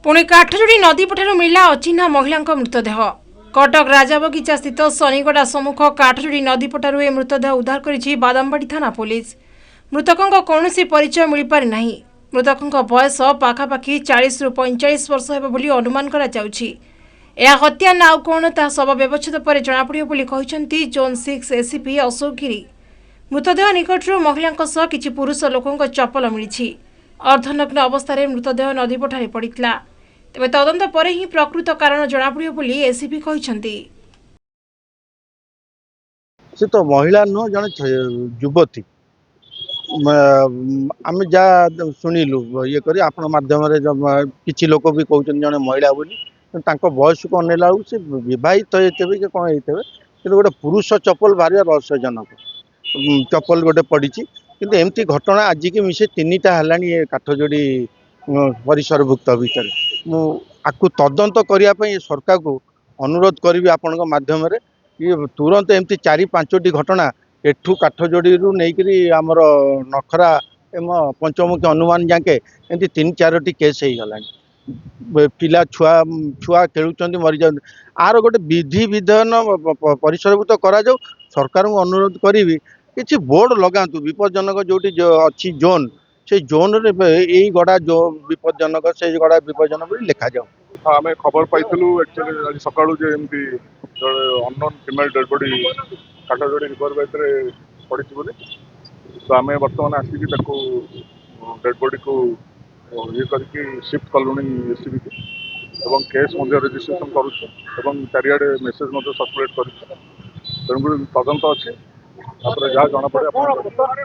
पुणे काठजोड़ी नदी पठार मिला अचिन्हा महिला मृतदेह। कटक राजाबगिचा स्थित शनिगड़ा सम्मुख काठजोड़ी नदी पठार ए मृतदेह उद्धार करिछि बादामबाड़ी थाना पुलिस। मृतकों कौन परिचय मिल पारि नाही। मृतकों बयस पाखापाखि 40 रु 45 वर्ष हेब बोली अनुमान करा जाउछि। यह हत्या ना आउ कौन ता शव व्यवच्छेद पर जनापड़ियो बोली कहिसंती जोन 6 एसीपी अशोक गिरी। मृतदेह निकटरू महिला सह किछि पुरुष लोकों चपल मिली। अर्धनग्न अवस्था मृतदेह नदी पठारे पड़ितला। तेबे तदंत पर ही प्रकृत कारण जनापड़ियो बोली एसीपी कहिसंती। से तो महिला नुह जन युवती आम जहाँ शुणिलु ये करी आपण माध्यम किसी लोक भी कहते जन महिला बोली बयस को अनेला से विवाहित होते कि कौन होते कि गोटे पुरुष चपल भारी रहस्यजनक चपल गोटे पड़ी कि एमती घटना आज की मिसे 3टा है काठजोड़ी परिसरभुक्त भितर मुझे तदंत करने सरकार को अनुरोध करी आपण माध्यम ये तुरंत एमती 4-5टी घटना एठू काठजोड़ी नहीं आमर नखरा एवं पंचमुखी अनुमान जाके एमती 3-4टी केस हो गला पिला छुआ छुआ खेलुंट मरी जा आर गोटे विधि विधान परिसरभूत करा जाऊ। सरकार को अनुरोध करी किसी बोर्ड लगातु विपज्जनक जो अच्छी जोन से जोन यही गड़ा जो विपज्जनक से गड़ा विपज्जनक लिखा जाऊ। हाँ आम खबर पाइलु एक्चुअली आज सकाळु जे एमती unknown female dead body Kathajodi river बेदरे पड़ी बोली तो आम बर्तमान आसिक डेड बॉडी को ये करके शिफ्ट कलुनी एसीबी को केस रजिस्ट्रेशन करुँ चारिड़े मेसेज सर्कुलेट कर तदंत अच्छे जहाँ जना पड़े।